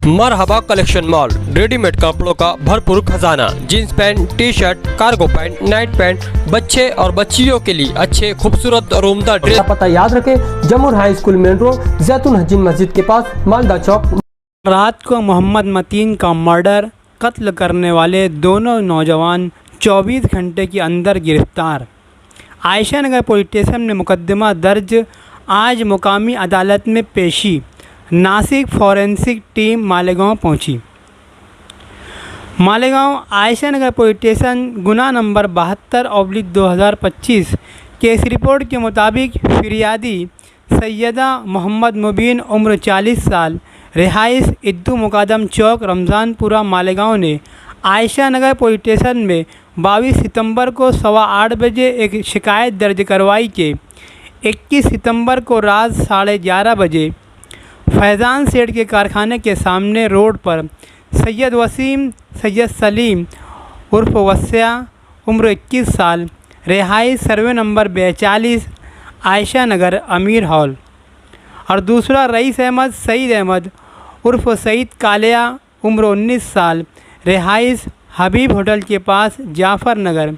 मरहबा collection mall, readymade कपड़ों का भरपूर खजाना। Jeans pant, T shirt, cargo pant, night pant, बच्चे और बच्चियों के लिए अच्छे खूबसूरत और उम्दा ड्रेस। पता याद रखें, जमूर हाई स्कूल मेन रोड, जैतून हजीन मस्जिद के पास, मालदा चौक। रात को मोहम्मद मतीन का मर्डर, कत्ल करने वाले दोनों नौजवान 24 घंटे के अंदर गिरफ्तार। आयशा नगर पुलिस स्टेशन में मुकदमा दर्ज, आज मुकामी अदालत में पेशी। नासिक फॉरेंसिक टीम मालेगांव पहुंची। मालेगांव आयशा नगर पुलिस स्टेशन गुना नंबर 72/2025 केस रिपोर्ट के मुताबिक फिरियादी सैयदा मोहम्मद मुबीन उम्र 40 साल, रिहाइश इद्दू मुकादम चौक, रमज़ानपुरा, मालेगांव ने आयशा नगर पुलिस स्टेशन में 22 सितंबर को 8:15 बजे एक शिकायत दर्ज करवाई के 21 सितंबर को रात 11:30 बजे फैज़ान सेठ के कारखाने के सामने रोड पर सैयद वसीम, सैयद सलीम उर्फ वस्या उम्र 21 साल, रिहाइश सर्वे नंबर 42, आयशा नगर, अमीर हॉल, और दूसरा रईस अहमद सईद अहमद उर्फ सईद कालिया उम्र 19 साल, रिहाइश हबीब होटल के पास, जाफ़र नगर।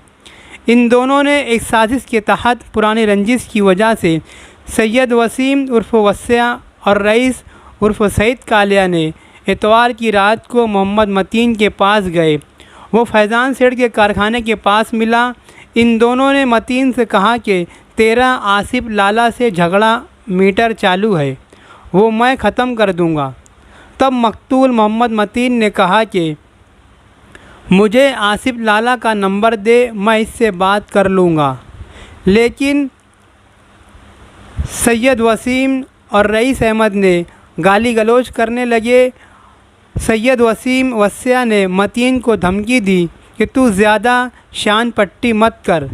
इन दोनों ने एक साजिश के तहत पुरानी रंजिश की वजह से सैयद वसीम उर्फ वस्या और रईस उर्फ सईद कालिया ने इतवार की रात को मोहम्मद मतीन के पास गए। वो फैज़ान सेठ के कारखाने के पास मिला। इन दोनों ने मतीन से कहा कि तेरा आसिफ लाला से झगड़ा मीटर चालू है, वो मैं ख़त्म कर दूंगा। तब मकतूल मोहम्मद मतीन ने कहा कि मुझे आसिफ लाला का नंबर दे, मैं इससे बात कर लूँगा। लेकिन सैयद वसीम और रईस अहमद ने गाली गलौज करने लगे। सैयद वसीम वस्या ने मतीन को धमकी दी कि तू ज़्यादा शान पट्टी मत कर,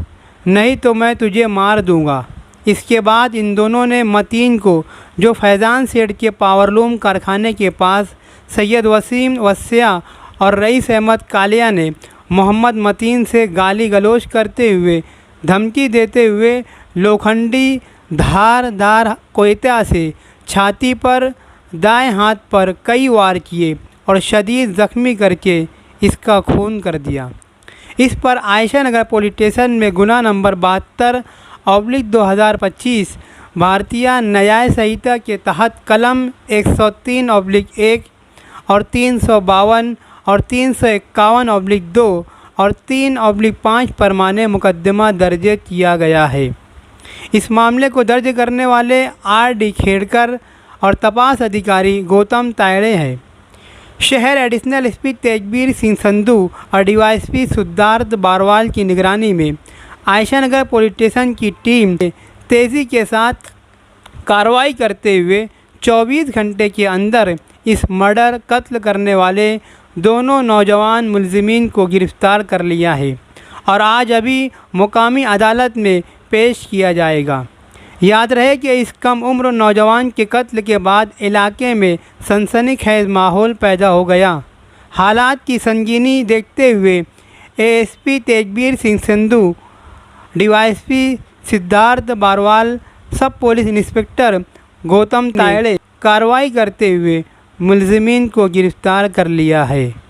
नहीं तो मैं तुझे मार दूंगा। इसके बाद इन दोनों ने मतीन को, जो फैज़ान सेठ के पावरलूम कारखाने के पास सैयद वसीम वस्या और रईस अहमद कालिया ने मोहम्मद मतीन से गाली गलौज करते हुए, धमकी देते हुए लोखंडी धारदार कोयता से छाती पर, दाएं हाथ पर कई वार किए और शदीद ज़ख्मी करके इसका खून कर दिया। इस पर आयशा नगर पुलिस स्टेशन में गुना नंबर 72/2025 भारतीय न्याय संहिता के तहत कलम 103/1 और 352 और 351/2 और 3/5 परमाने मुकदमा दर्ज किया गया है। इस मामले को दर्ज करने वाले R.D. खेड़कर और तपास अधिकारी गौतम तायड़े हैं। शहर एडिशनल एसपी तेजवीर सिंह संधू और DYSP सिद्धार्थ बारवाल की निगरानी में आयशा नगर पुलिस स्टेशन की टीम तेज़ी के साथ कार्रवाई करते हुए 24 घंटे के अंदर इस मर्डर, कत्ल करने वाले दोनों नौजवान मुलजिमीन को गिरफ़्तार कर लिया है और आज अभी मुकामी अदालत में पेश किया जाएगा। याद रहे कि इस कम उम्र नौजवान के कत्ल के बाद इलाके में सनसनीखेज़ माहौल पैदा हो गया। हालात की संगीनी देखते हुए ASP तेजवीर सिंह संधू, DYSP सिद्धार्थ बारवाल, सब पुलिस इंस्पेक्टर गौतम तायड़े कार्रवाई करते हुए मुलजिमीन को गिरफ़्तार कर लिया है।